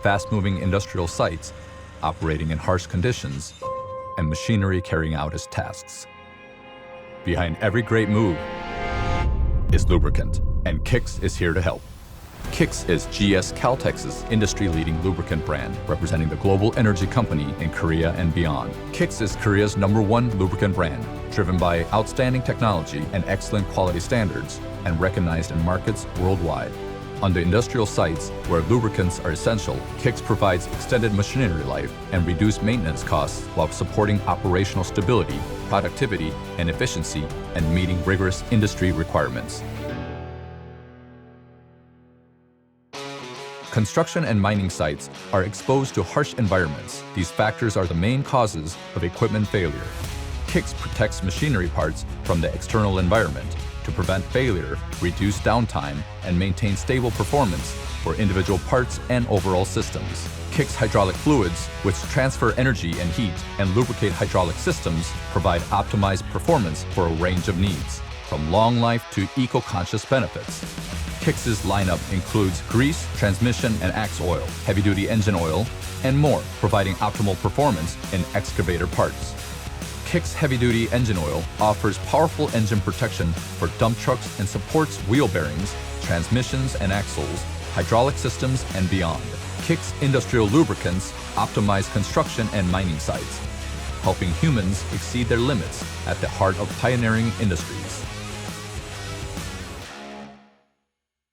fast-moving industrial sites, operating in harsh conditions, and machinery carrying out its tasks. Behind every great move is lubricant, and Kixx is here to help. Kixx is GS Caltex's industry-leading lubricant brand, representing the global energy company in Korea and beyond. Kixx is Korea's #1 lubricant brand, driven by outstanding technology and excellent quality standards, and recognized in markets worldwide. On the industrial sites where lubricants are essential, Kixx provides extended machinery life and reduced maintenance costs while supporting operational stability, productivity, and efficiency, and meeting rigorous industry requirements. Construction and mining sites are exposed to harsh environments. These factors are the main causes of equipment failure. Kixx protects machinery parts from the external environment to prevent failure, reduce downtime, and maintain stable performance for individual parts and overall systems. Kixx hydraulic fluids, which transfer energy and heat and lubricate hydraulic systems, provide optimized performance for a range of needs, from long life to eco-conscious benefits. Kixx's lineup includes grease, transmission and axe oil, heavy-duty engine oil, and more, providing optimal performance in excavator parts. Kixx heavy-duty engine oil offers powerful engine protection for dump trucks and supports wheel bearings, transmissions and axles, hydraulic systems, and beyond. Kixx industrial lubricants optimize construction and mining sites, helping humans exceed their limits at the heart of pioneering industries.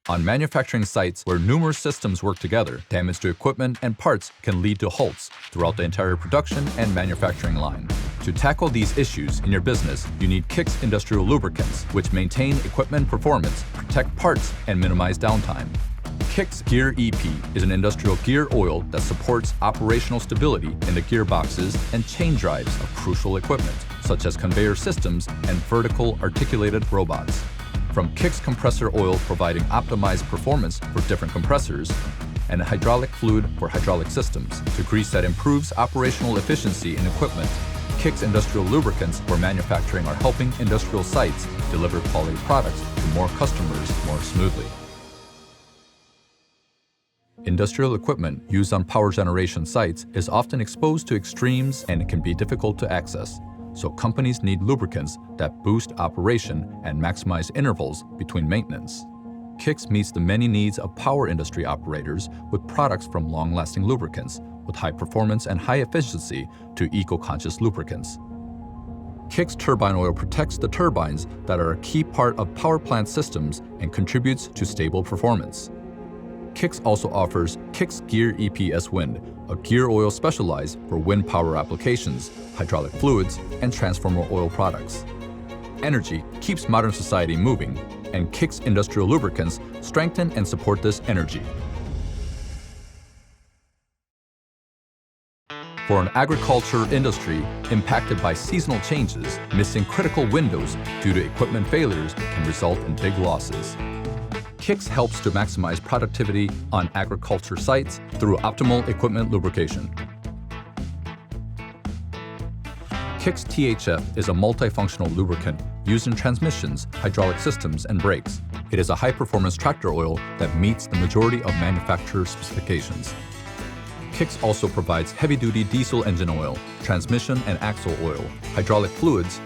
On manufacturing sites where numerous systems work together, damage to equipment and parts can lead to halts throughout the entire production and manufacturing line. To tackle these issues in your business, you need Kixx industrial lubricants, which maintain equipment performance, protect parts, and minimize downtime. Kixx Gear EP is an industrial gear oil that supports operational stability in the gearboxes and chain drives of crucial equipment, such as conveyor systems and vertical articulated robots. From Kixx compressor oil providing optimized performance for different compressors, and hydraulic fluid for hydraulic systems, to grease that improves operational efficiency in equipment, Kixx industrial lubricants for manufacturing are helping industrial sites deliver quality products to more customers more smoothly. Industrial equipment used on power generation sites is often exposed to extremes and it can be difficult to access. So companies need lubricants that boost operation and maximize intervals between maintenance. Kixx meets the many needs of power industry operators with products from long-lasting lubricants with high performance and high efficiency to eco-conscious lubricants. Kixx turbine oil protects the turbines that are a key part of power plant systems and contributes to stable performance. Kixx also offers Kixx Gear EPS Wind, a gear oil specialized for wind power applications, hydraulic fluids, and transformer oil products. Energy keeps modern society moving, and Kixx industrial lubricants strengthen and support this energy. For an agriculture industry impacted by seasonal changes, missing critical windows due to equipment failures can result in big losses. Kixx helps to maximize productivity on agriculture sites through optimal equipment lubrication. Kixx THF is a multifunctional lubricant used in transmissions, hydraulic systems, and brakes. It is a high-performance tractor oil that meets the majority of manufacturer specifications. Kixx also provides heavy-duty diesel engine oil, transmission and axle oil, hydraulic fluids,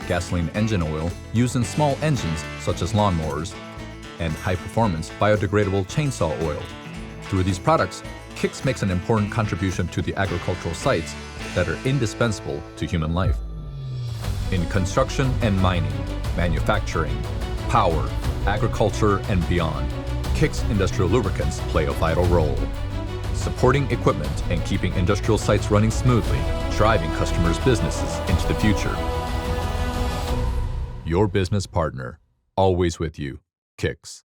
gasoline engine oil used in small engines such as lawnmowers, and high-performance biodegradable chainsaw oil. Through these products, Kixx makes an important contribution to the agricultural sites that are indispensable to human life. In construction and mining, manufacturing, power, agriculture, and beyond, Kixx industrial lubricants play a vital role, supporting equipment and keeping industrial sites running smoothly, driving customers' businesses into the future. Your business partner, always with you. Kixx.